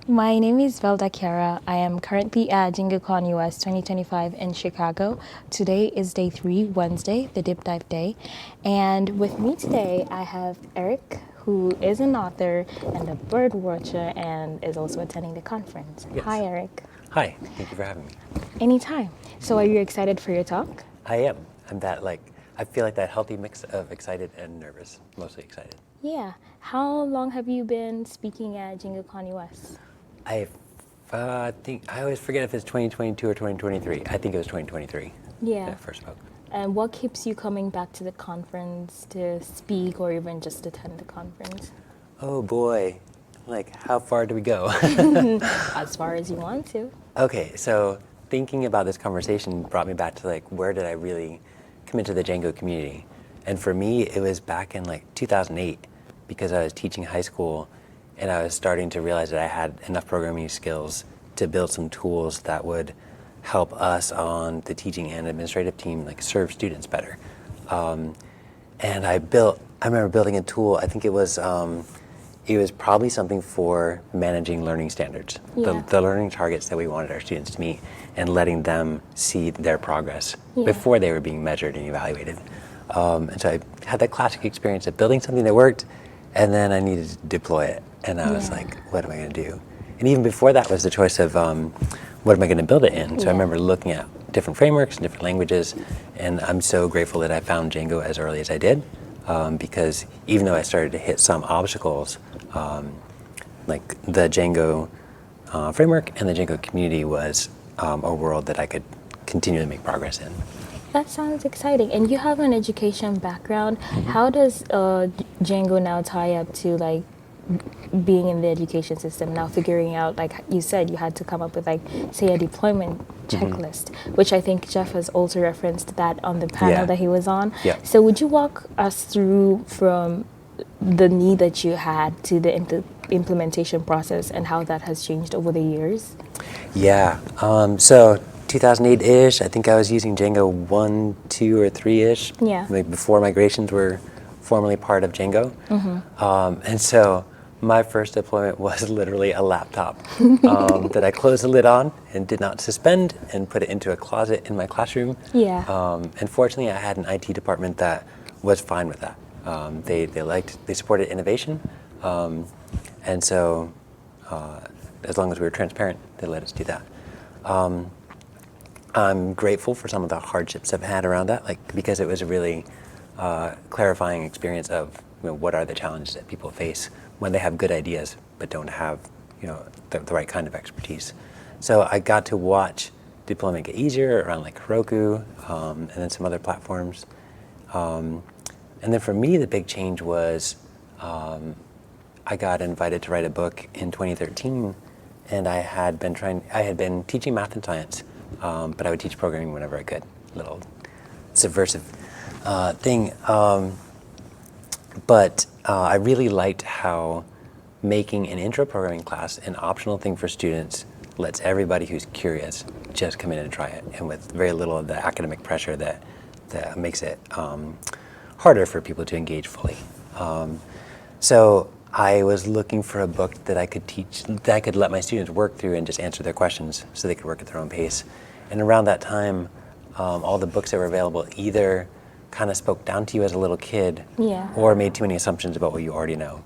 My name is Velda Chiara. I am currently at DjangoCon US 2025 in Chicago. Today is day 3, Wednesday, the deep dive day. And with me today, I have Eric, who is an author and a bird watcher and is also attending the conference. Yes. Hi, Eric. Hi, thank you for having me. Anytime. So are you excited for your talk? I am. I feel like that healthy mix of excited and nervous, mostly excited. Yeah. How long have you been speaking at DjangoCon US? I think, I always forget if it's 2022 or 2023. I think it was 2023 Yeah. that I first spoke. And what keeps you coming back to the conference to speak or even just attend the conference? Oh boy, like how far do we go? As far as you want to. Okay, so thinking about this conversation brought me back to like where did I really come into the Django community? And for me, it was back in like 2008 because I was teaching high school and I was starting to realize that I had enough programming skills to build some tools that would help us on the teaching and administrative team like serve students better. And I remember building a tool. I think it was probably something for managing learning standards, Yeah. the learning targets that we wanted our students to meet, and letting them see their progress Yeah. before they were being measured and evaluated. And so I had that classic experience of building something that worked, and then I needed to deploy it. And I was Yeah. like, what am I going to do? And even before that was the choice of what am I going to build it in? So Yeah. I remember looking at different frameworks and different languages, and I'm so grateful that I found Django as early as I did, because even though I started to hit some obstacles, like the Django framework and the Django community was a world that I could continue to make progress in. That sounds exciting. And you have an education background. How does Django now tie up to like being in the education system now, figuring out, like you said, you had to come up with like say a deployment checklist, which I think Jeff has also referenced that on the panel Yeah. that he was on. Yeah. So would you walk us through from the need that you had to the implementation process and how that has changed over the years? Yeah. So 2008-ish, I think I was using Django 1, 2, or 3-ish. Yeah. Like before migrations were formally part of Django. And so my first deployment was literally a laptop that I closed the lid on and did not suspend and put it into a closet in my classroom. Yeah. And fortunately, I had an IT department that was fine with that. They supported innovation. And so as long as we were transparent, they let us do that. I'm grateful for some of the hardships I've had around that, like because it was a really clarifying experience of what are the challenges that people face when they have good ideas but don't have the right kind of expertise. So I got to watch deployment get easier around like Heroku and then some other platforms. And then for me, the big change was I got invited to write a book in 2013, and I had been teaching math and science, but I would teach programming whenever I could. Little subversive thing. But I really liked how making an intro programming class an optional thing for students lets everybody who's curious just come in and try it, and with very little of the academic pressure that makes it harder for people to engage fully. So I was looking for a book that I could teach, that I could let my students work through and just answer their questions so they could work at their own pace. And around that time, all the books that were available either kind of spoke down to you as a little kid, Yeah. or made too many assumptions about what you already know.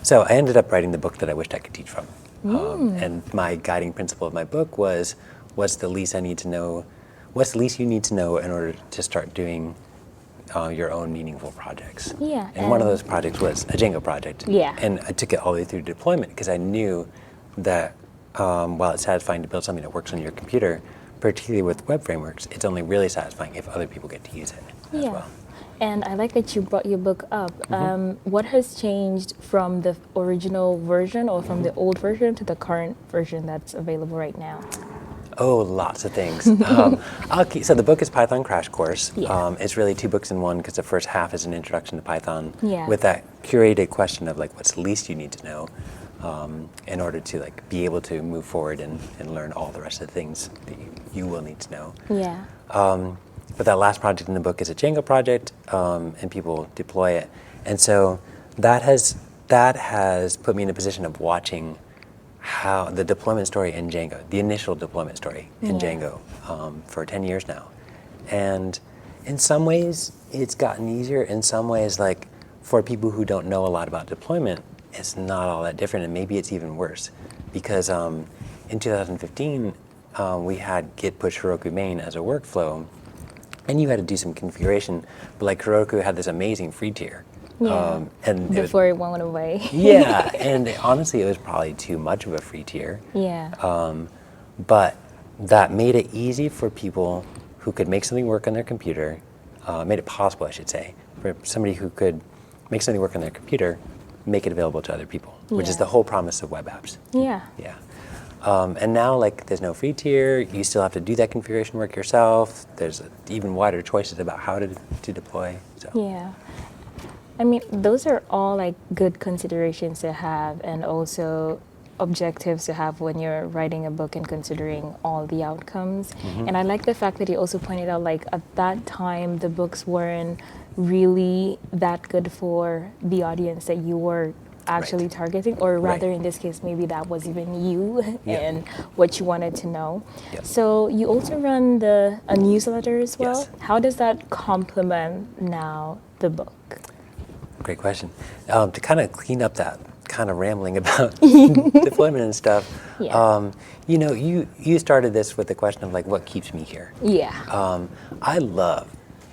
So I ended up writing the book that I wished I could teach from. And my guiding principle of my book was, what's the least you need to know in order to start doing your own meaningful projects. Yeah, And one of and- those projects was a Django project. Yeah. And I took it all the way through deployment because I knew that while it's satisfying to build something that works on your computer, particularly with web frameworks, it's only really satisfying if other people get to use it as Yeah. well. And I like that you brought your book up. What has changed from the original version or from the old version to the current version that's available right now? Oh, lots of things. So the book is Python Crash Course. Yeah. It's really 2 books in one because the first half is an introduction to Python Yeah. with that curated question of like what's the least you need to know in order to like be able to move forward and learn all the rest of the things that you will need to know. Yeah. But that last project in the book is a Django project, and people deploy it. And so that has put me in a position of watching how the deployment story in Django, the initial deployment story in Yeah. Django for 10 years now. And in some ways, it's gotten easier. In some ways, like for people who don't know a lot about deployment, it's not all that different, and maybe it's even worse. Because in 2015, we had git push Heroku main as a workflow, and you had to do some configuration. But like Heroku had this amazing free tier. Yeah. And Before it went away. yeah, and honestly, it was probably too much of a free tier. Yeah. But that made it easy for people who could make something work on their computer, made it possible, I should say, for somebody who could make something work on their computer, make it available to other people, which is Yeah. the whole promise of web apps. Yeah. Yeah. And now, like, there's no free tier. You still have to do that configuration work yourself. There's even wider choices about how to deploy. So. Yeah. I mean, those are all like good considerations to have, and also objectives to have when you're writing a book and considering all the outcomes. And I like the fact that you also pointed out, like, at that time, the books weren't really that good for the audience that you were actually Right. targeting, or rather Right. in this case, maybe that was even you Yeah. and what you wanted to know. Yep. So you also run a newsletter as well. Yes. How does that complement now the book? Great question. To kind of clean up that kind of rambling about deployment and stuff, Yeah. you know, you started this with the question of like, what keeps me here? Yeah. I love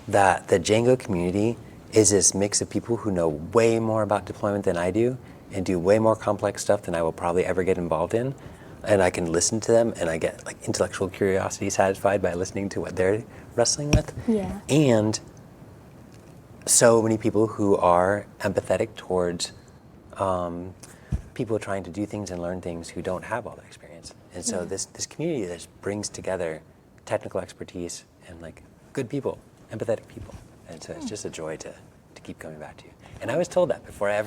that the Django community is this mix of people who know way more about deployment than I do and do way more complex stuff than I will probably ever get involved in. And I can listen to them, and I get like intellectual curiosity satisfied by listening to what they're wrestling with. Yeah. And so many people who are empathetic towards people trying to do things and learn things who don't have all that experience. And so this community just brings together technical expertise and like good people, empathetic people. And so it's just a joy to keep coming back to. And I was told that before I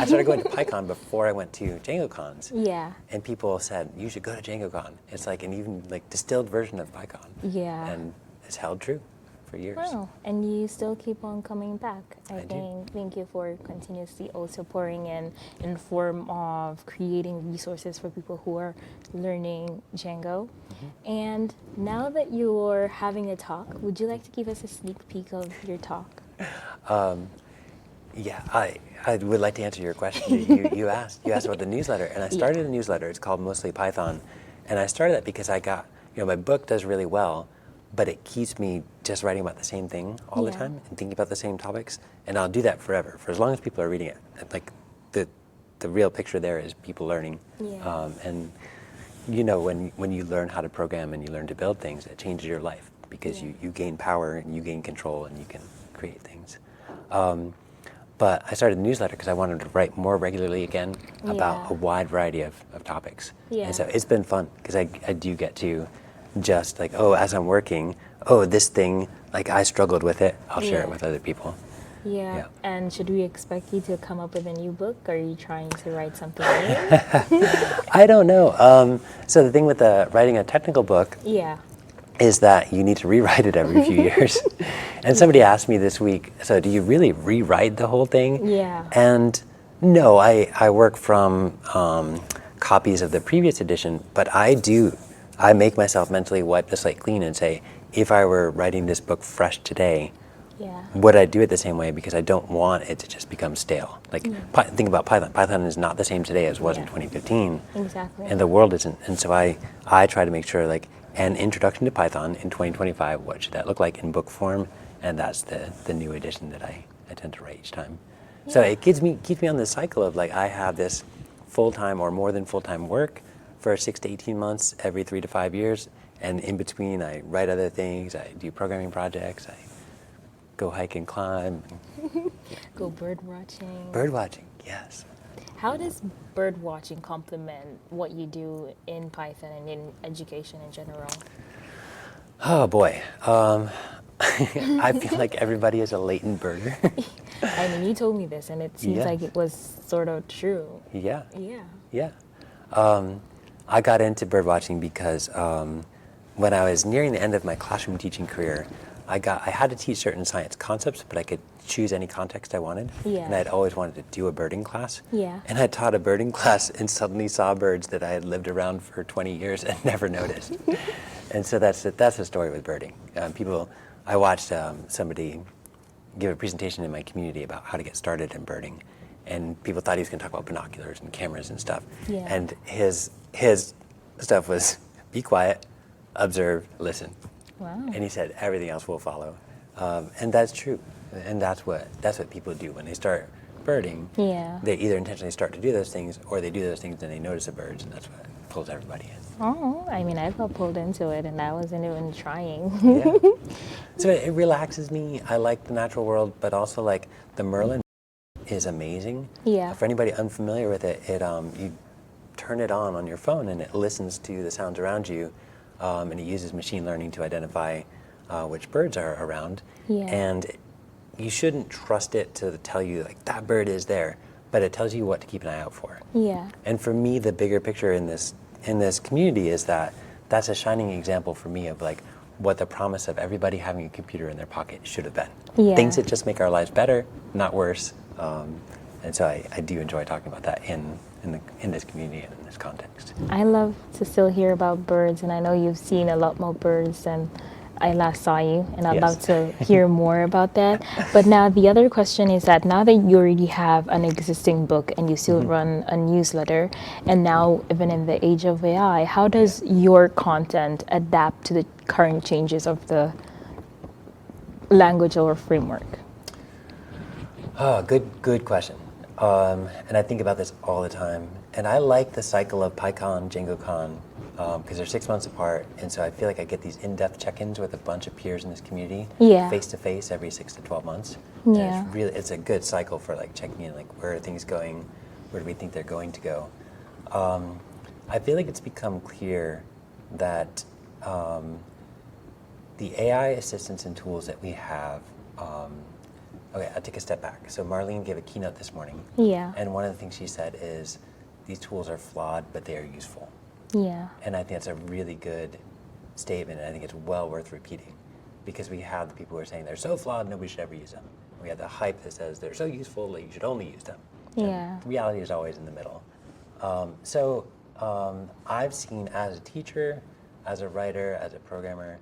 started going to PyCon before I went to DjangoCons. Yeah. And people said, you should go to DjangoCon. It's like an even like distilled version of PyCon. Yeah. And it's held true for years. Wow, and you still keep on coming back. I do. think thank you for continuously also pouring in form of creating resources for people who are learning Django. And now that you're having a talk, would you like to give us a sneak peek of your talk? Yeah, I would like to answer your question. You asked about the newsletter, and I started a newsletter. It's called Mostly Python, and I started that because I got, my book does really well, but it keeps me just writing about the same thing all the Yeah. time and thinking about the same topics, and I'll do that forever, for as long as people are reading it. Like the real picture there is people learning, Yeah. and when you learn how to program and you learn to build things, it changes your life because you gain power and you gain control and you can create things. But I started the newsletter because I wanted to write more regularly again about Yeah. a wide variety of topics. Yeah. And so it's been fun because I do get to just like, as I'm working, this thing, like I struggled with it, I'll share it Yeah. with other people. Yeah. Yeah. And should we expect you to come up with a new book? Are you trying to write something new? I don't know. So the thing with writing a technical book Yeah. is that you need to rewrite it every few years. And somebody asked me this week, so do you really rewrite the whole thing? Yeah. And no, I work from copies of the previous edition, but I make myself mentally wipe the slate clean and say, if I were writing this book fresh today, Yeah. would I do it the same way? Because I don't want it to just become stale. Like, think about Python. Python is not the same today as it was in Yeah. 2015. Exactly. And the world isn't. And so I try to make sure, like, an introduction to Python in 2025, what should that look like in book form? And that's the new edition that I tend to write each time. So it keeps me on this cycle of, like, I have this full-time or more than full-time work for 6 to 18 months every 3 to 5 years. And in between, I write other things. I do programming projects. I go hike and climb. Go bird watching. Bird watching, yes. How does bird watching complement what you do in Python and in education in general? Oh boy, I feel like everybody is a latent birder. I mean, you told me this, and it seems Yes. like it was sort of true. Yeah, Yeah. yeah. I got into bird watching because when I was nearing the end of my classroom teaching career, I had to teach certain science concepts, but I could choose any context I wanted. Yeah. And I'd always wanted to do a birding class. Yeah. And I taught a birding class and suddenly saw birds that I had lived around for 20 years and never noticed. And so that's the story with birding. I watched somebody give a presentation in my community about how to get started in birding, and people thought he was going to talk about binoculars and cameras and stuff. Yeah. And his stuff was be quiet, observe, listen. Wow. And he said everything else will follow, and that's true. And that's what people do when they start birding. Yeah. They either intentionally start to do those things, or they do those things and they notice the birds, and that's what pulls everybody in. Oh, I mean, I got pulled into it, and I wasn't even trying. Yeah. So it relaxes me. I like the natural world, but also like the Merlin is amazing. Yeah. For anybody unfamiliar with it, you turn it on your phone and it listens to the sounds around you, and it uses machine learning to identify which birds are around. Yeah. And you shouldn't trust it to tell you like that bird is there, but it tells you what to keep an eye out for. Yeah. And for me, the bigger picture in this community is that's a shining example for me of like what the promise of everybody having a computer in their pocket should have been. Yeah. Things that just make our lives better, not worse. And so I do enjoy talking about that in this community and in this context. I love to still hear about birds, and I know you've seen a lot more birds than I last saw you, and I'd Yes. love to hear more about that. But now the other question is that now that you already have an existing book and you still run a newsletter, and now even in the age of AI, how does your content adapt to the current changes of the language or framework? Oh, good question. And I think about this all the time. And I like the cycle of PyCon, DjangoCon, because they're 6 months apart. And so I feel like I get these in-depth check-ins with a bunch of peers in this community, Yeah. face-to-face every 6 to 12 months. Yeah. And it's a good cycle for like checking in, like where are things going, where do we think they're going to go. I feel like it's become clear that the AI assistants and tools that we have, okay, I'll take a step back. So Marlene gave a keynote this morning. Yeah. And one of the things she said is, these tools are flawed, but they are useful. Yeah. And I think that's a really good statement, and I think it's well worth repeating, because we have the people who are saying they're so flawed, nobody should ever use them. We have the hype that says they're so useful that you should only use them. Yeah. And reality is always in the middle. I've seen as a teacher, as a writer, as a programmer,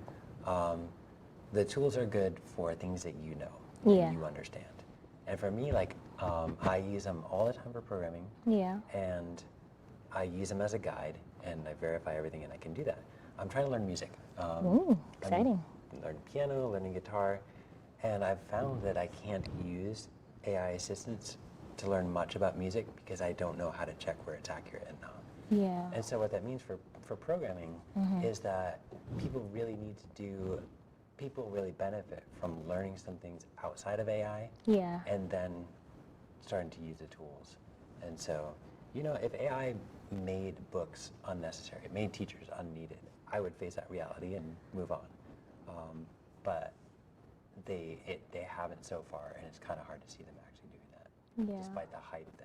the tools are good for things that you know, Yeah. and you understand. And for me, like, I use them all the time for programming, Yeah. and I use them as a guide, and I verify everything, and I can do that. I'm trying to learn music. Ooh, exciting. I'm learning piano, learning guitar, and I've found that I can't use AI assistants to learn much about music because I don't know how to check where it's accurate and not. Yeah. And so what that means for programming is that people really benefit from learning some things outside of AI Yeah. and then starting to use the tools. And so, if AI made books unnecessary, it made teachers unneeded, I would face that reality and move on. But they haven't so far, and it's kind of hard to see them actually doing that, Yeah. despite the hype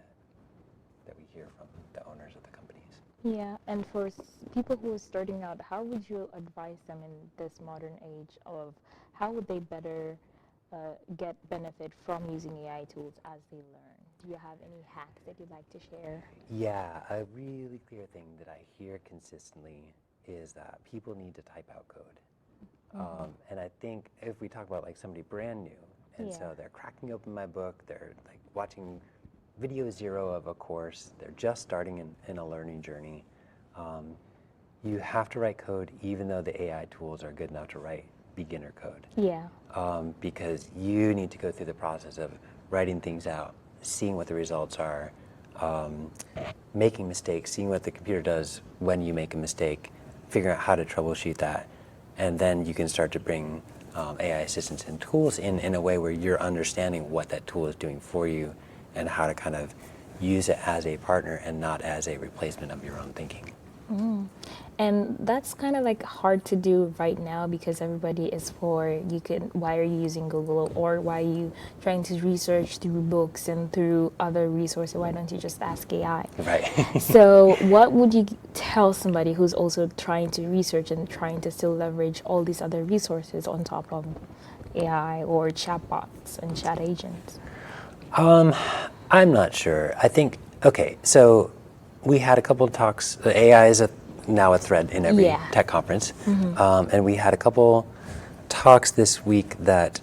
that we hear from the owners of the companies. Yeah, and for people who are starting out, how would you advise them in this modern age of how would they better get benefit from using AI tools as they learn? Do you have any hacks that you'd like to share? Yeah, a really clear thing that I hear consistently is that people need to type out code. And I think if we talk about like somebody brand new, and Yeah. so they're cracking open my book, they're like watching video 0 of a course, they're just starting in a learning journey, you have to write code even though the AI tools are good enough to write beginner code. Yeah. Because you need to go through the process of writing things out, seeing what the results are, making mistakes, seeing what the computer does when you make a mistake, figuring out how to troubleshoot that, and then you can start to bring AI assistants and tools in a way where you're understanding what that tool is doing for you and how to kind of use it as a partner and not as a replacement of your own thinking. And that's kind of like hard to do right now because everybody is why are you using Google, or why are you trying to research through books and through other resources? Why don't you just ask AI? Right. So what would you tell somebody who's also trying to research and trying to still leverage all these other resources on top of AI or chatbots and chat agents? I'm not sure. I think, okay, so we had a couple of talks. The AI is now a thread in every Yeah. tech conference. And we had a couple talks this week that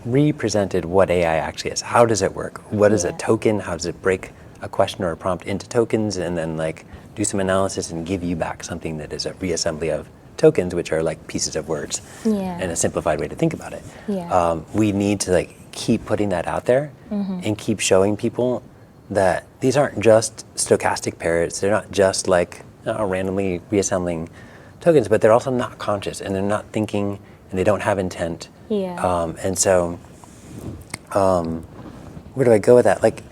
represented what AI actually is. How does it work? What is a Yeah. token? How does it break a question or a prompt into tokens and then like do some analysis and give you back something that is a reassembly of tokens, which are like pieces of words Yeah. and a simplified way to think about it. Yeah. We need to like keep putting that out there and keep showing people that these aren't just stochastic pairs. They're not just like randomly reassembling tokens, but they're also not conscious and they're not thinking and they don't have intent. Yeah. And so, where do I go with that? Like,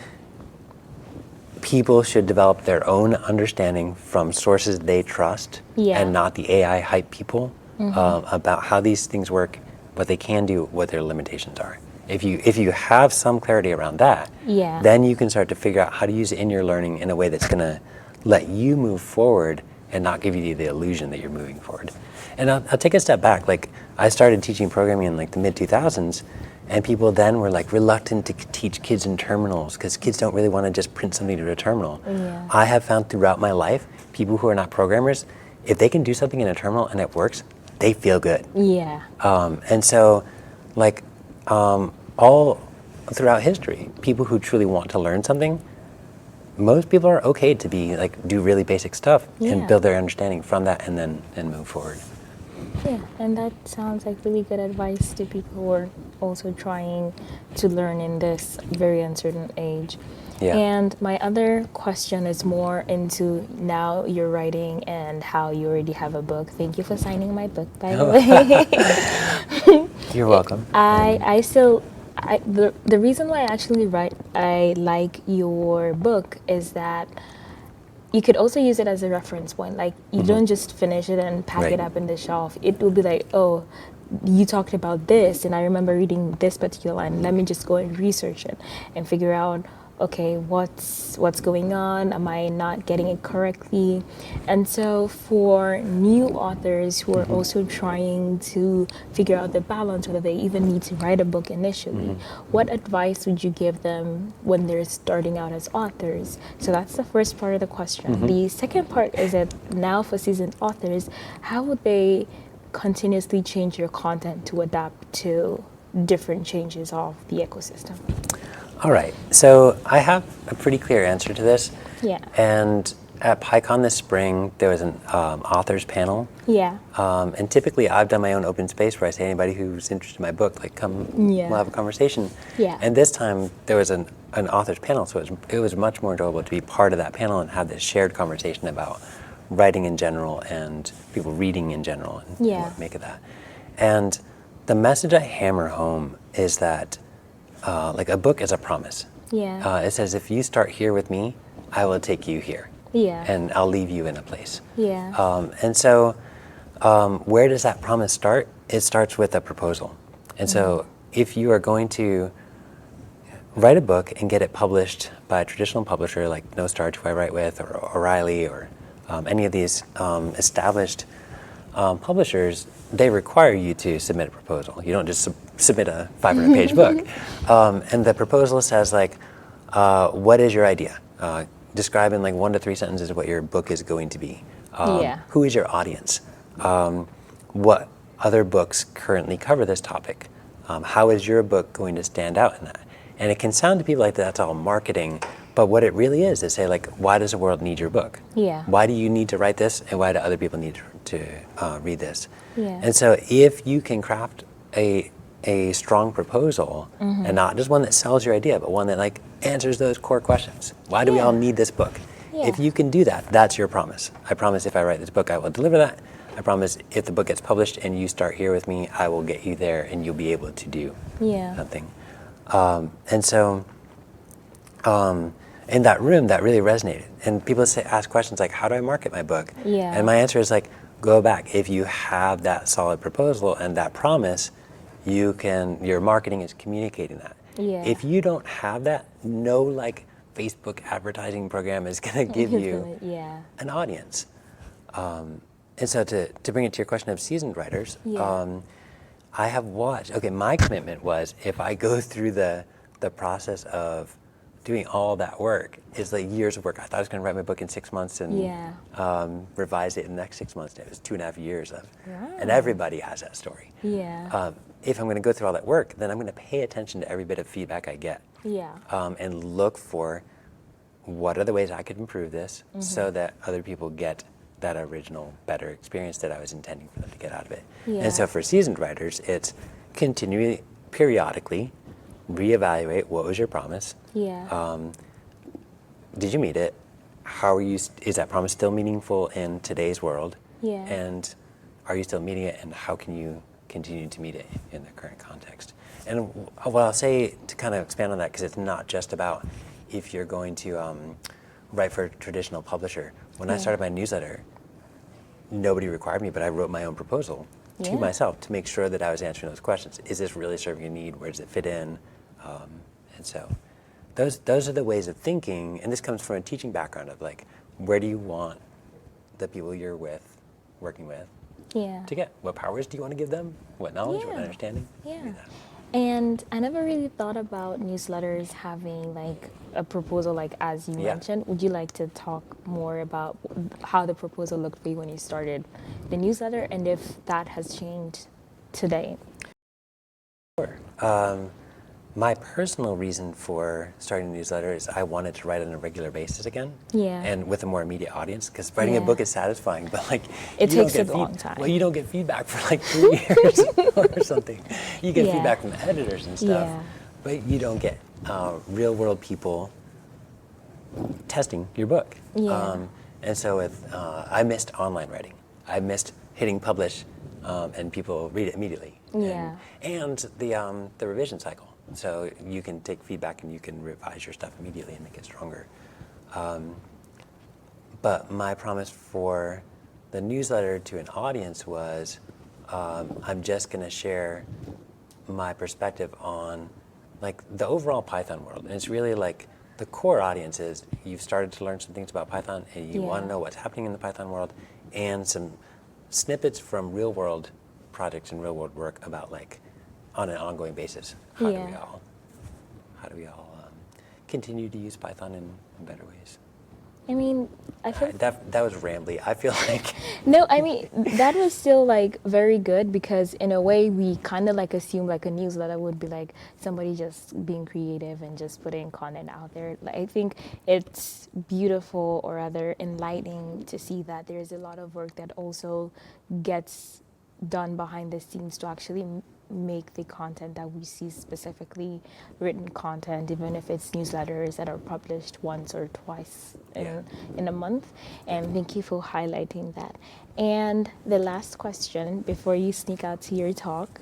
people should develop their own understanding from sources they trust Yeah. and not the AI hype people about how these things work, what they can do, what their limitations are. If you have some clarity around that, Yeah. then you can start to figure out how to use it in your learning in a way that's going to let you move forward and not give you the illusion that you're moving forward. And I'll take a step back. Like, I started teaching programming in like the mid 2000s, and people then were like reluctant to teach kids in terminals because kids don't really want to just print something to a terminal. Yeah. I have found throughout my life, people who are not programmers, if they can do something in a terminal and it works, they feel good. Yeah. And so, like, all throughout history, people who truly want to learn something, most people are okay to be like do really basic stuff Yeah. and build their understanding from that and then move forward. Yeah, and that sounds like really good advice to people who are also trying to learn in this very uncertain age. Yeah. And my other question is more into now you're writing and how you already have a book. Thank you for signing my book, by the way. You're welcome. The reason why I like your book is that you could also use it as a reference point. Like, you don't just finish it and pack it Right. up in the shelf. It will be like, oh, you talked about this, and I remember reading this particular line. Let me just go and research it and figure out, okay, what's going on? Am I not getting it correctly? And so for new authors who are also trying to figure out the balance, whether they even need to write a book initially, what advice would you give them when they're starting out as authors? So that's the first part of the question. The second part is that now for seasoned authors, how would they continuously change your content to adapt to different changes of the ecosystem? All right. So I have a pretty clear answer to this. Yeah. And at PyCon this spring, there was an authors panel. Yeah. And typically, I've done my own open space where I say anybody who's interested in my book, like, come, Yeah. we'll have a conversation. Yeah. And this time, there was an authors panel, so it was much more enjoyable to be part of that panel and have this shared conversation about writing in general and people reading in general and Yeah. what to make of that. And the message I hammer home is that like, a book is a promise. Yeah. It says, if you start here with me, I will take you here. Yeah. And I'll leave you in a place. Yeah. And so, where does that promise start? It starts with a proposal. And so, if you are going to write a book and get it published by a traditional publisher like No Starch, who I write with, or O'Reilly, or any of these established publishers, they require you to submit a proposal. You don't just submit a 500-page book. And the proposal says, like, what is your idea? Describe in like 1 to 3 sentences what your book is going to be. Yeah. Who is your audience? What other books currently cover this topic? How is your book going to stand out in that? And it can sound to people like that's all marketing, but what it really is say, like, why does the world need your book? Yeah. Why do you need to write this, and why do other people need to read this? Yeah. And so if you can craft a strong proposal, and not just one that sells your idea, but one that like answers those core questions. Why do we all need this book? Yeah. If you can do that, that's your promise. I promise if I write this book, I will deliver that. I promise if the book gets published and you start here with me, I will get you there and you'll be able to do Yeah. something. And so in that room, that really resonated. And people ask questions like, how do I market my book? Yeah. And my answer is like, go back. If you have that solid proposal and that promise, your marketing is communicating that. Yeah. If you don't have that, no like Facebook advertising program is going to give you Yeah. an audience. And so to bring it to your question of seasoned writers, Yeah. I have watched, okay, my commitment was if I go through the process of doing all that work, is like years of work. I thought I was going to write my book in 6 months and Yeah. revise it in the next 6 months. And it was 2.5 years of, Wow. and everybody has that story. Yeah. If I'm going to go through all that work, then I'm going to pay attention to every bit of feedback I get. Yeah. And look for what are the ways I could improve this so that other people get that original, better experience that I was intending for them to get out of it. Yeah. And so for seasoned writers, it's continually, periodically, reevaluate what was your promise. Yeah. Did you meet it? How are you? Is that promise still meaningful in today's world? Yeah. And are you still meeting it? And how can you continue to meet it in the current context? And what I'll say to kind of expand on that, because it's not just about if you're going to write for a traditional publisher. When I started my newsletter, nobody required me, but I wrote my own proposal to Yeah. myself to make sure that I was answering those questions. Is this really serving a need? Where does it fit in? And so those are the ways of thinking, and this comes from a teaching background of like, where do you want the people you're working with, Yeah. to get? What powers do you want to give them? What knowledge, what Yeah. understanding? Yeah. Do that. And I never really thought about newsletters having like a proposal, like as you Yeah. mentioned. Would you like to talk more about how the proposal looked for you when you started the newsletter, and if that has changed today? Sure. My personal reason for starting a newsletter is I wanted to write on a regular basis again, Yeah. and with a more immediate audience. Because writing a Yeah. book is satisfying, but like It you don't takes get a long time. Well, you don't get feedback for like 3 years or something. You get Yeah. feedback from the editors and stuff, Yeah. but you don't get real world people testing your book. Yeah. And so I missed online writing. I missed hitting publish and people read it immediately. Yeah. And the revision cycle. So you can take feedback and you can revise your stuff immediately and make it stronger. But my promise for the newsletter to an audience was I'm just going to share my perspective on like the overall Python world. And it's really like the core audience is you've started to learn some things about Python and you want to know what's happening in the Python world, and some snippets from real world projects and real world work about like on an ongoing basis. How do we all continue to use Python in better ways? I mean, I think That was rambly. I feel like no, I mean that was still like very good, because in a way we kind of like assume like a newsletter would be like somebody just being creative and just putting content out there. Like, I think it's beautiful, or rather enlightening, to see that there's a lot of work that also gets done behind the scenes to actually make the content that we see, specifically written content, even if it's newsletters that are published once or twice in a month. And thank you for highlighting that. And the last question before you sneak out to your talk,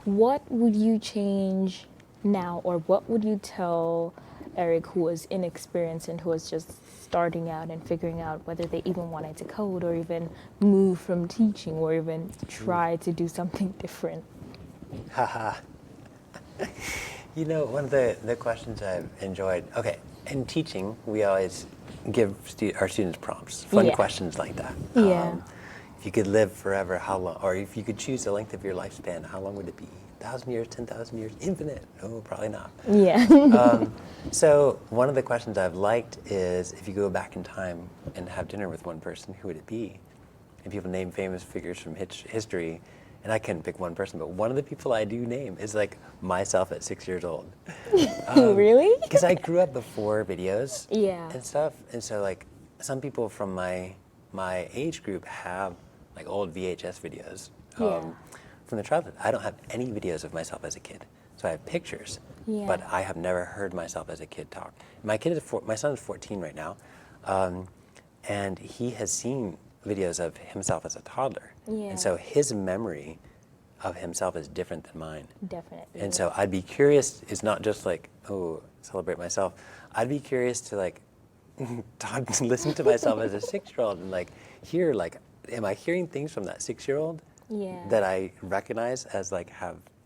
what would you change now, or what would you tell Eric, who was inexperienced and who was just starting out and figuring out whether they even wanted to code, or even move from teaching, or even try to do something different? Haha. You know, one of the questions I've enjoyed, okay, in teaching, we always give our students prompts, fun questions like that. If you could live forever, how long? Or if you could choose the length of your lifespan, how long would it be? 1,000 years, 10,000 years, infinite? No, probably not. So one of the questions I've liked is, if you go back in time and have dinner with one person, who would it be? And people name famous figures from history, and I couldn't pick one person, but one of the people I do name is like myself at 6 years old. Really? Because I grew up before videos Yeah. and stuff, and so like some people from my age group have like old VHS videos from the childhood. I don't have any videos of myself as a kid, so I have pictures, but I have never heard myself as a kid talk. My son is 14 right now, and he has seen videos of himself as a toddler. And so his memory of himself is different than mine. Definitely. And so I'd be curious, it's not just like, oh, celebrate myself. I'd be curious to like listen to myself as a 6-year-old and like hear like, am I hearing things from that 6-year-old Yeah. that I recognize as like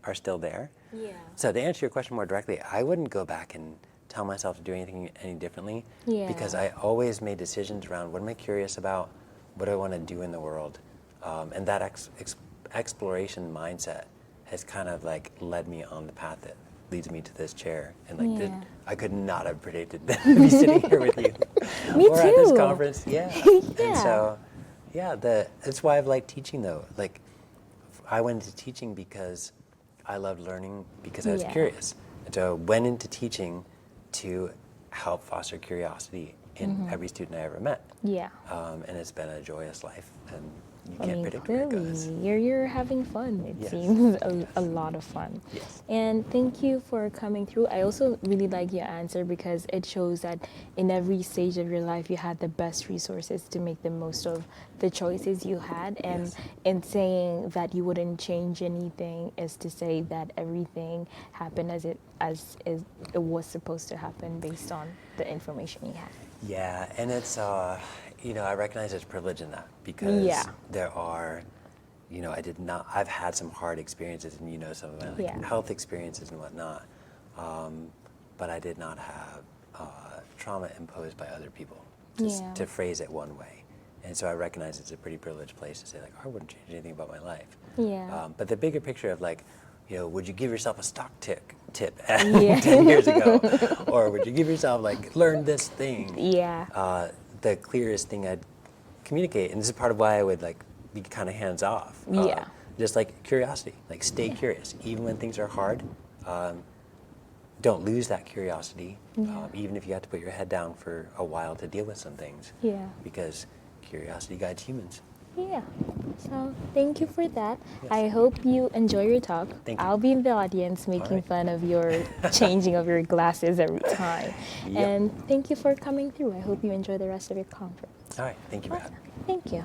are still there? Yeah. So to answer your question more directly, I wouldn't go back and tell myself to do anything any differently because I always made decisions around what am I curious about, what do I want to do in the world, and that exploration mindset has kind of like led me on the path that leads me to this chair. And like I could not have predicted that I'd be sitting here with you Me or at this conference. Yeah. And so, that's why I've liked teaching though. Like I went into teaching because I loved learning because I was curious. And so I went into teaching to help foster curiosity in every student I ever met. Yeah. And it's been a joyous life, and you I can't mean, predict where it goes. clearly, you're having fun. It Yes. seems a lot of fun. Yes. And thank you for coming through. I also really like your answer because it shows that in every stage of your life, you had the best resources to make the most of the choices you had. And Yes. in saying that you wouldn't change anything is to say that everything happened as it was supposed to happen based on the information you had. Yeah, and it's, I recognize there's privilege in that because there are, I've had some hard experiences and some of my health experiences and whatnot, but I did not have trauma imposed by other people, to phrase it one way. And so I recognize it's a pretty privileged place to say like, I wouldn't change anything about my life. Yeah. But the bigger picture of like, would you give yourself a stock tip 10 years ago? Or would you give yourself like, learn this thing? Yeah. The clearest thing I'd communicate, and this is part of why I would like be kind of hands off. Just like curiosity, like stay curious. Even when things are hard, don't lose that curiosity, even if you have to put your head down for a while to deal with some things. Because curiosity guides humans. Yeah. So thank you for that. Yes. I hope you enjoy your talk. Thank you. I'll be in the audience making fun of your changing of your glasses every time. And thank you for coming through. I hope you enjoy the rest of your conference. All right. Thank you for having me. Thank you.